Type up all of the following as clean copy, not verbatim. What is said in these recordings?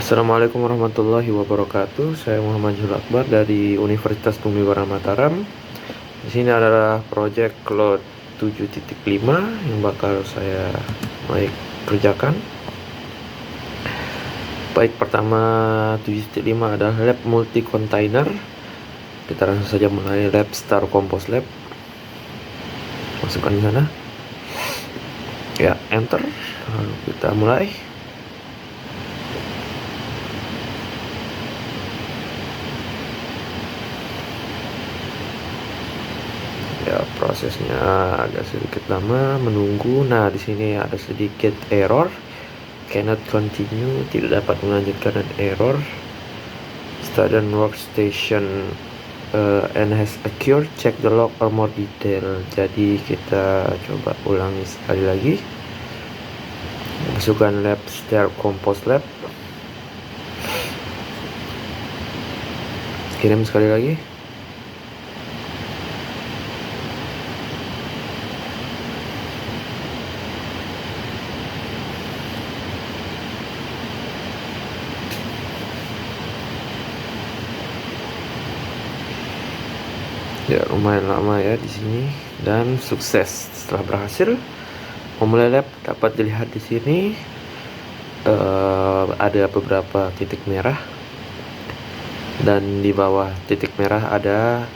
Assalamualaikum warahmatullahi wabarakatuh. Saya Muhammad Jul Akbar dari Universitas Bumi Bara Mataram. Di sini adalah project Cloud 7.5 yang bakal saya mulai kerjakan. Baik, pertama 7.5 adalah lab multi container. Kita langsung saja mulai lab Star Compose Lab. Masukkan di sana. Ya, enter. Lalu kita mulai. Ya, prosesnya agak sedikit lama menunggu. Nah, di sini ada sedikit error. Cannot continue, tidak dapat melanjutkan, dan error. Student workstation and has occurred. Check the log for more detail. Jadi kita coba ulangi sekali lagi. Masukkan lab Star Compose Lab. Kirim sekali lagi. Ya, lumayan lama ya di sini, dan sukses. Setelah berhasil memulai lab, dapat dilihat di sini ada beberapa titik merah, dan di bawah titik merah ada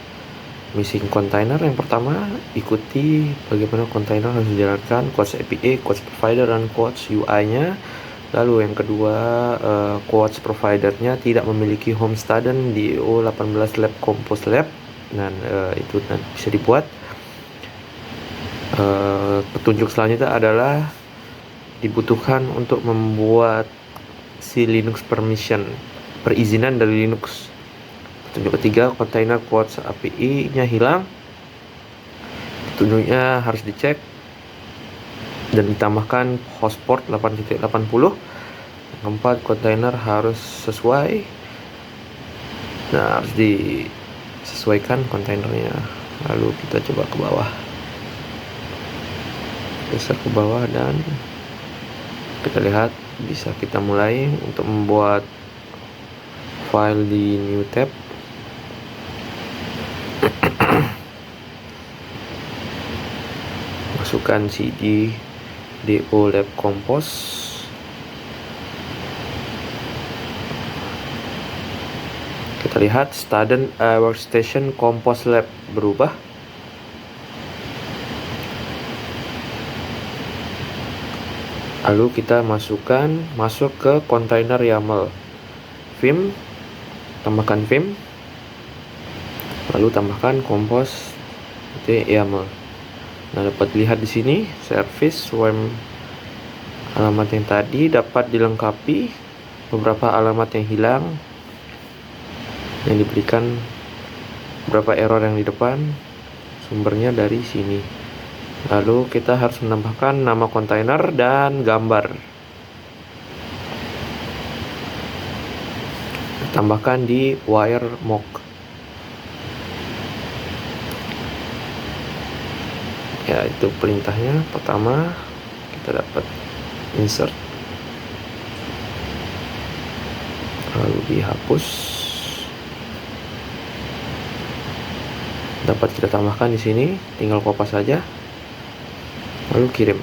missing container. Yang pertama, ikuti bagaimana container harus dijalankan, quotes API, quotes provider, dan quotes UI-nya. Lalu yang kedua, quotes providernya tidak memiliki home student di O18 Lab Compose Lab, dan itu bisa dibuat. Petunjuk selanjutnya adalah dibutuhkan untuk membuat si Linux permission, perizinan dari Linux. Petunjuk ketiga, container quotes API-nya hilang. Petunjuknya harus dicek dan ditambahkan host port 8.80. Yang keempat, container harus sesuai. Nah, harus disesuaikan kontainernya. Lalu kita coba ke bawah, geser ke bawah, dan kita lihat bisa kita mulai untuk membuat file di new tab. Masukkan cd do lab compose. Kita lihat student workstation compose lab berubah. Lalu kita masuk ke kontainer YAML vim, tambahkan vim, lalu tambahkan compose YAML. Nah, dapat dilihat di sini service WAM alamat yang tadi dapat dilengkapi beberapa alamat yang hilang, yang diberikan beberapa error yang di depan, sumbernya dari sini. Lalu kita harus menambahkan nama kontainer dan gambar. Tambahkan di wire mock. Ya, itu perintahnya. Pertama, kita dapat insert, lalu dihapus. Dapat kita tambahkan di sini, tinggal kopas saja, lalu kirim.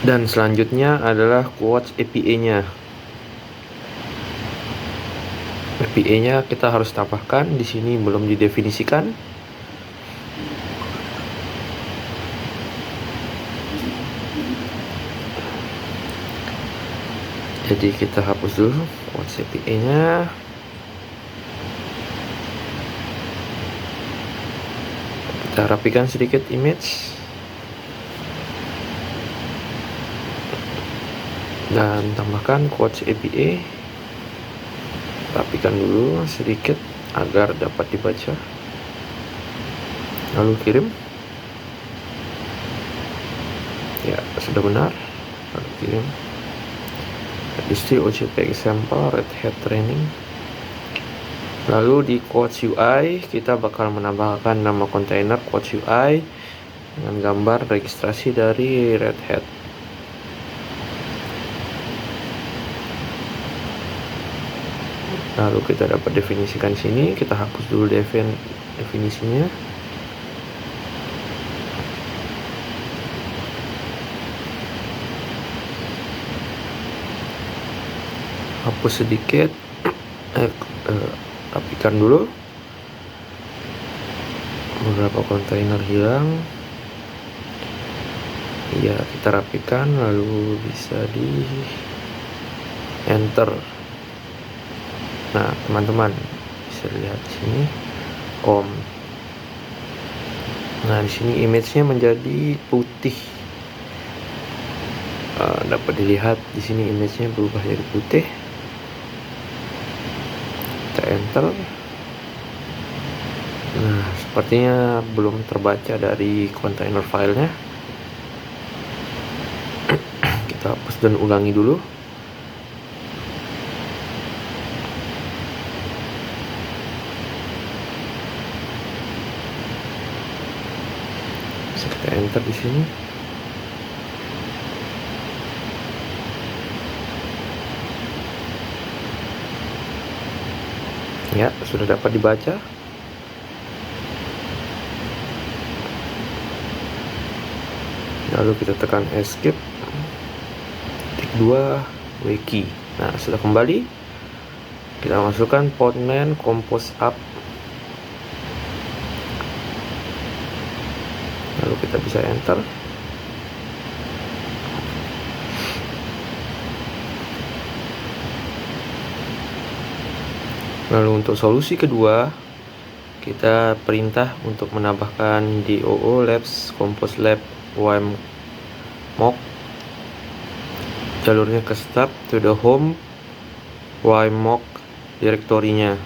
Dan selanjutnya adalah quotes API-nya. API-nya kita harus tambahkan di sini, belum didefinisikan. Jadi kita hapus dulu quotes API-nya. Kita rapikan sedikit image, dan tambahkan quotes API. Rapikan dulu sedikit agar dapat dibaca, lalu kirim. Ya, sudah benar, lalu kirim. Distri OCP example Red Hat training. Lalu di quotes UI kita bakal menambahkan nama kontainer quotes UI, dengan gambar registrasi dari Red Hat. Lalu kita dapat definisikan sini, kita hapus dulu definisinya. Hapus sedikit, rapikan dulu. Beberapa kontainer hilang. Iya, kita rapikan, lalu bisa di enter. Nah, teman-teman bisa lihat di sini Nah, di sini image-nya menjadi putih. Dapat dilihat di sini image-nya berubah jadi putih. Kita enter. Nah, sepertinya belum terbaca dari kontainer filenya. Kita hapus dan ulangi dulu. Bisa kita enter di sini. Ya, sudah dapat dibaca. Lalu kita tekan escape. Tik 2 wiki. Nah, sudah kembali. Kita masukkan Podman Compose App. Lalu kita bisa enter. Lalu untuk solusi kedua, kita perintah untuk menambahkan DOO Labs Compose Lab YMock. Jalurnya ke start to the home YMock direktorinya.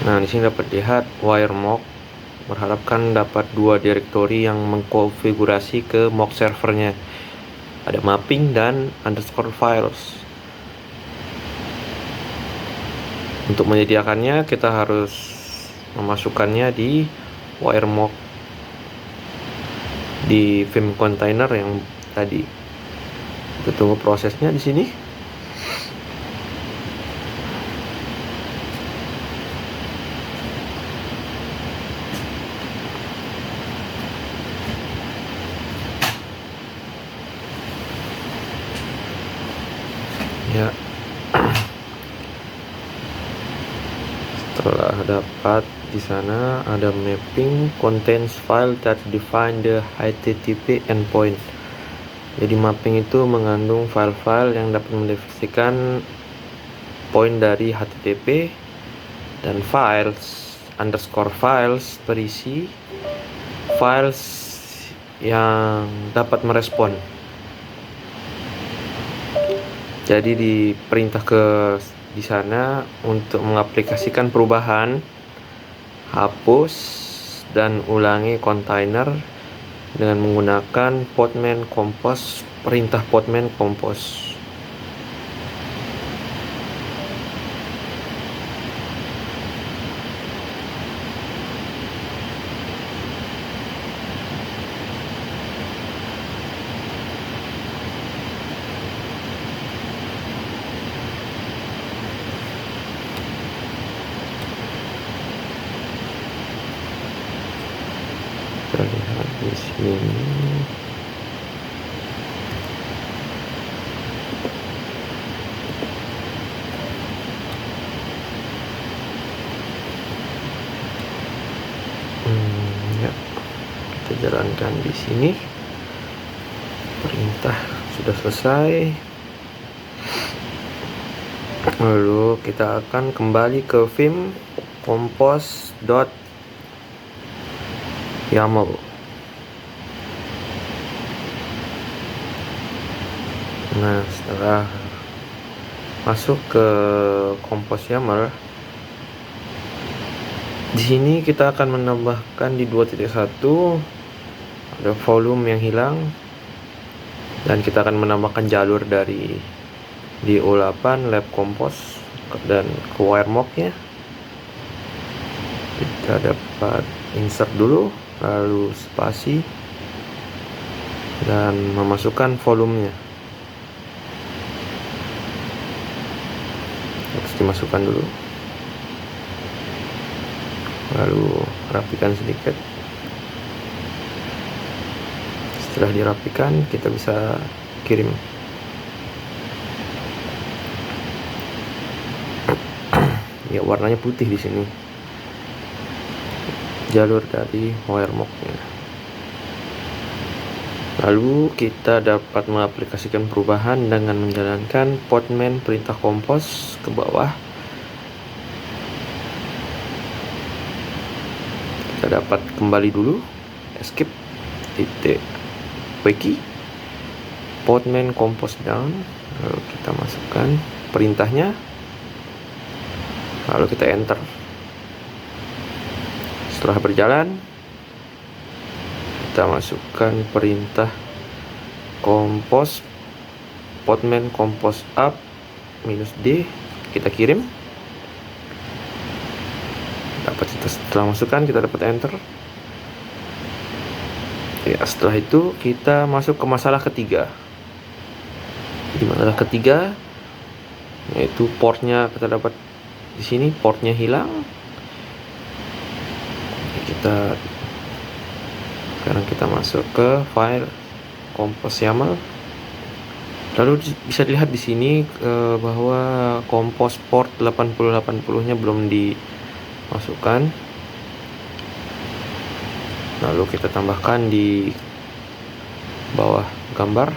Nah, di sini dapat lihat YMock berharapkan dapat dua direktori yang mengkonfigurasi ke mock servernya. Ada mapping dan underscore files. Untuk menyediakannya kita harus memasukkannya di YMock di Vim container yang tadi. Kita tunggu prosesnya di sini. Ya. Setelah dapat di sana ada mapping contains file that define the HTTP endpoint. Jadi mapping itu mengandung file-file yang dapat mendefinisikan poin dari HTTP, dan files underscore files berisi files yang dapat merespon. Jadi diperintah di sana untuk mengaplikasikan perubahan, hapus dan ulangi kontainer dengan menggunakan Podman Compose, perintah Podman Compose. Kita lihat di sini. Ya, kita jalankan di sini. Perintah sudah selesai. Lalu kita akan kembali ke Vim compose.yaml. Nah, setelah masuk ke compose YAML, di sini kita akan menambahkan di 2.1 ada volume yang hilang, dan kita akan menambahkan jalur dari DO8 lab compose dan ke YMock nya. Kita dapat insert dulu, lalu spasi, dan memasukkan volumenya. Harus dimasukkan dulu, lalu rapikan sedikit. Setelah dirapikan, kita bisa kirim. Ya, warnanya putih di sini. Jalur dari wiremog-nya. Lalu kita dapat mengaplikasikan perubahan dengan menjalankan Podman perintah compose ke bawah. Kita dapat kembali dulu, escape, titik wiki, Podman compose down, lalu kita masukkan perintahnya, lalu kita enter. Setelah berjalan, kita masukkan perintah compose Podman compose up -d, kita kirim. Setelah masukkan, kita dapat enter. Ya, setelah itu kita masuk ke masalah ketiga. Di masalah ketiga, yaitu portnya kita dapat di sini, portnya hilang. Sekarang kita masuk ke file compose YAML. Lalu bisa dilihat di sini bahwa compose port 8080-nya belum dimasukkan. Lalu kita tambahkan di bawah gambar.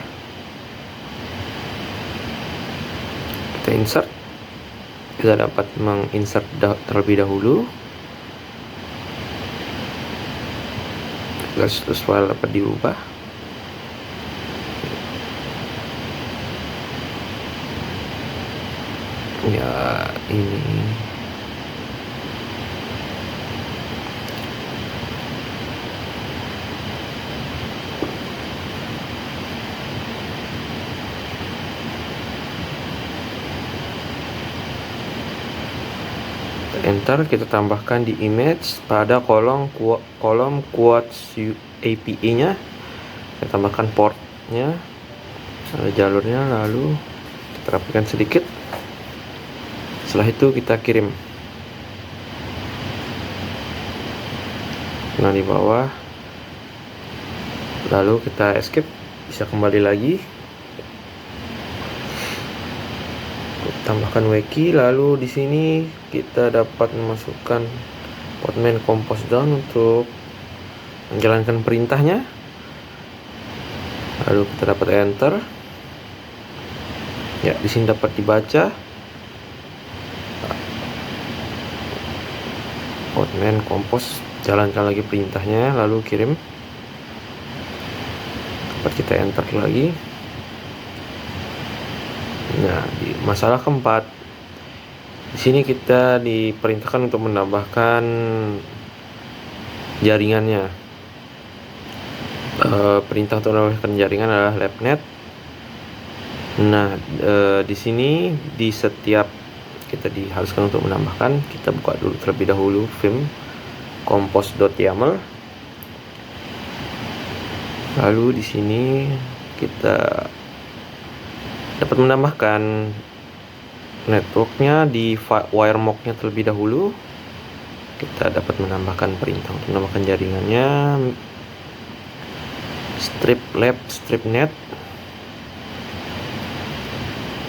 Kita insert. Kita dapat menginsert terlebih dahulu. Status file dapat diubah. Ya, ini enter, kita tambahkan di image pada kolom quotes API-nya. Kita tambahkan portnya, jalurnya, lalu kita rapikan sedikit. Setelah itu kita kirim. Nah, di bawah, lalu kita escape, bisa kembali lagi, tambahkan wiki. Lalu di sini kita dapat memasukkan Podman compose down untuk menjalankan perintahnya. Lalu kita dapat enter. Ya, di sini dapat dibaca Podman compose, jalankan lagi perintahnya, lalu kirim. Dapat kita enter lagi. Nah, di masalah keempat, di sini kita diperintahkan untuk menambahkan jaringannya. Perintah untuk menambahkan jaringan adalah labnet. Nah, di sini di setiap kita diharuskan untuk menambahkan, kita buka dulu terlebih dahulu vim compose.yaml. Lalu di sini kita dapat menambahkan networknya di wiremog-nya terlebih dahulu. Kita dapat menambahkan perintah untuk menambahkan jaringannya, stripnet.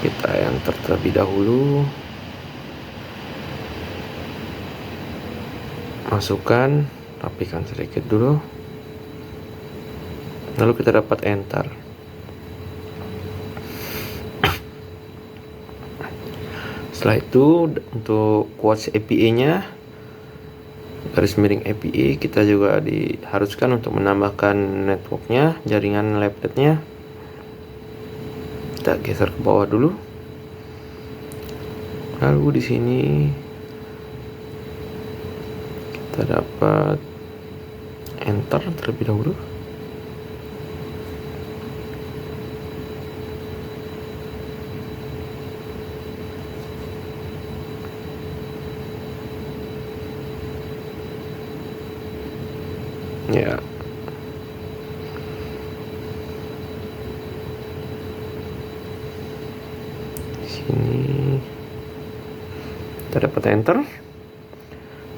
Kita enter terlebih dahulu, masukkan, rapikan sedikit dulu, lalu kita dapat enter. Setelah itu, untuk quotes API-nya, garis miring API, kita juga diharuskan untuk menambahkan networknya, jaringan labnetnya. Kita geser ke bawah dulu. Lalu di sini kita dapat enter terlebih dahulu. Ya, di sini kita dapat enter.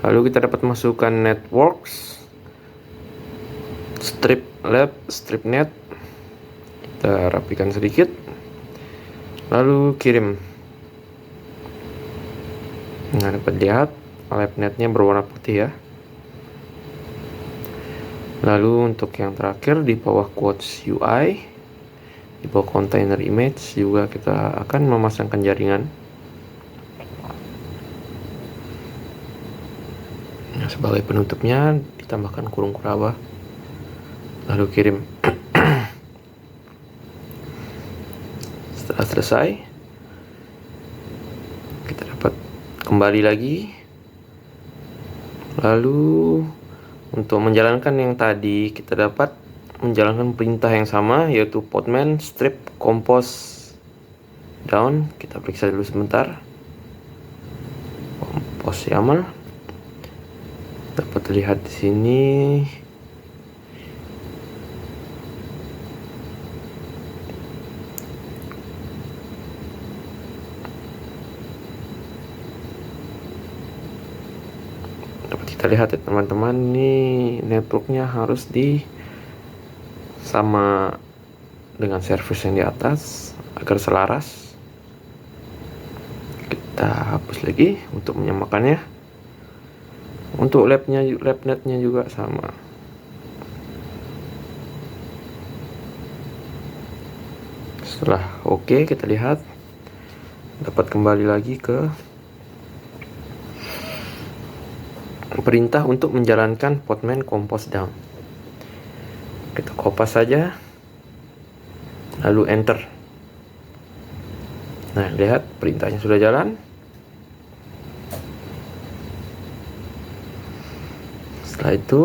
Lalu kita dapat masukkan networks, strip lab, strip net. Kita rapikan sedikit. Lalu kirim. Nah, dapat lihat lab netnya berwarna putih ya. Lalu untuk yang terakhir di bawah quotes UI, di bawah container image juga kita akan memasangkan jaringan. Nah, sebagai penutupnya ditambahkan kurung kuraba. Lalu kirim. Setelah selesai, kita dapat kembali lagi. Lalu untuk menjalankan yang tadi, kita dapat menjalankan perintah yang sama, yaitu podman strip compose down. Kita periksa dulu sebentar. Compose YAML dapat terlihat di sini. Dapat kita lihat ya teman-teman, ini networknya harus sama dengan service yang di atas agar selaras. Kita hapus lagi untuk menyamakannya. Untuk labnetnya juga sama. Setelah oke, kita lihat dapat kembali lagi ke perintah untuk menjalankan podman compose down. Kita kopas saja, lalu enter. Nah, lihat perintahnya sudah jalan. Setelah itu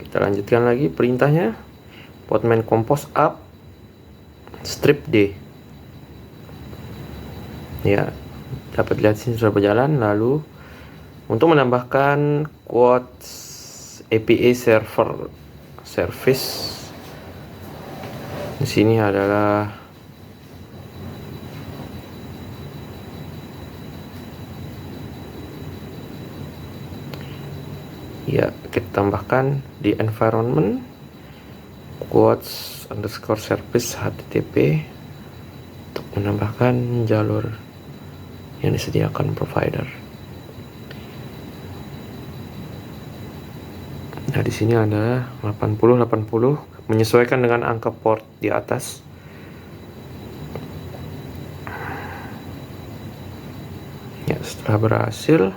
kita lanjutkan lagi perintahnya, podman compose up strip D. Ya, dapat lihat sini sudah berjalan. Lalu untuk menambahkan quotes API server service, di sini adalah ya, kita tambahkan di environment quotes underscore service HTTP untuk menambahkan jalur yang disediakan provider. Nah, di sini ada 80 menyesuaikan dengan angka port di atas. Ya, setelah berhasil,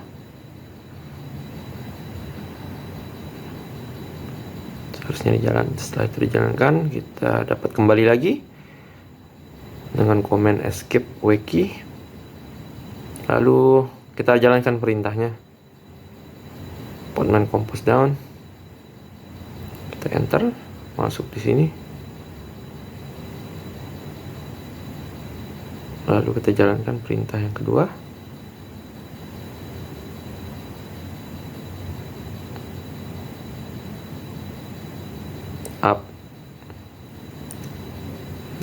harusnya dijalan. Setelah itu dijalankan, kita dapat kembali lagi dengan command escape wiki. Lalu kita jalankan perintahnya, podman compose down. Kita enter, masuk di sini. Lalu kita jalankan perintah yang kedua. Up.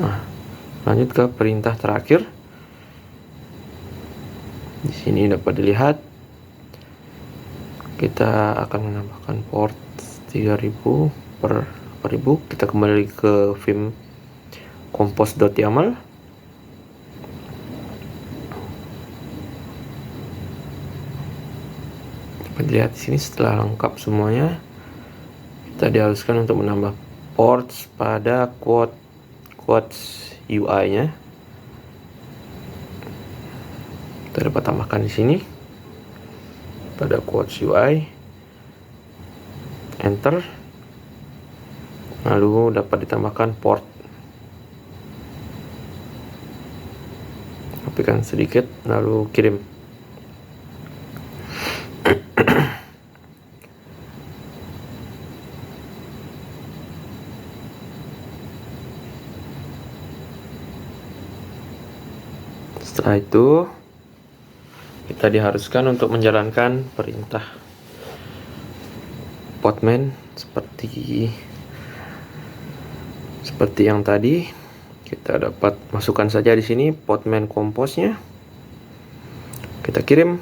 Nah, lanjut ke perintah terakhir. Di sini dapat dilihat kita akan menambahkan port 3000 per 4000. Kita kembali ke vim compose.yaml. Dapat dilihat di sini setelah lengkap semuanya, kita diharuskan untuk menambah ports pada quotes UI-nya. Kita dapat tambahkan di sini pada quotes UI, enter. Lalu dapat ditambahkan port. Rapikan sedikit, lalu kirim. Setelah itu kita diharuskan untuk menjalankan perintah Podman seperti yang tadi. Kita dapat masukkan saja di sini Podman komposnya. Kita kirim.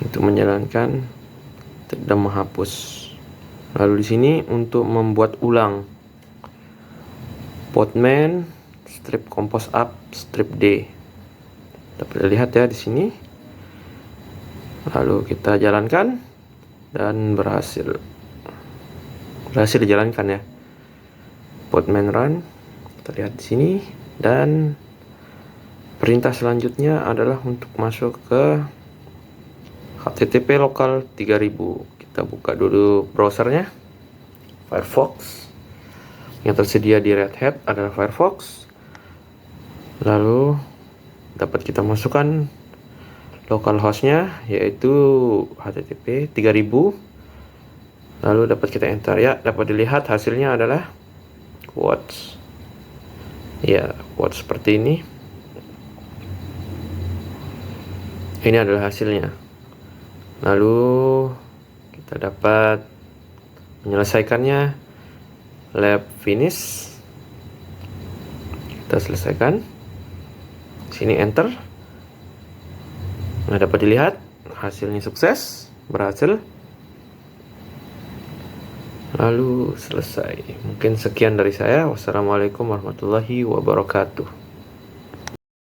Untuk menjalankan dan menghapus. Lalu di sini untuk membuat ulang Podman strip compose up strip D. Dapat dilihat ya di sini. Lalu kita jalankan dan berhasil dijalankan ya. Podman run. Kita lihat di sini dan perintah selanjutnya adalah untuk masuk ke HTTP lokal 3000. Kita buka dulu browsernya. Firefox. Yang tersedia di Red Hat adalah Firefox. Lalu dapat kita masukkan localhostnya yaitu HTTP 3000. Lalu dapat kita enter ya. Dapat dilihat hasilnya adalah quotes. Ya, quotes seperti ini. Ini adalah hasilnya. Lalu kita dapat menyelesaikannya. Lab finish. Kita selesaikan. Sini enter. Nah, dapat dilihat hasilnya sukses, berhasil. Lalu selesai. Mungkin sekian dari saya. Wassalamualaikum warahmatullahi wabarakatuh.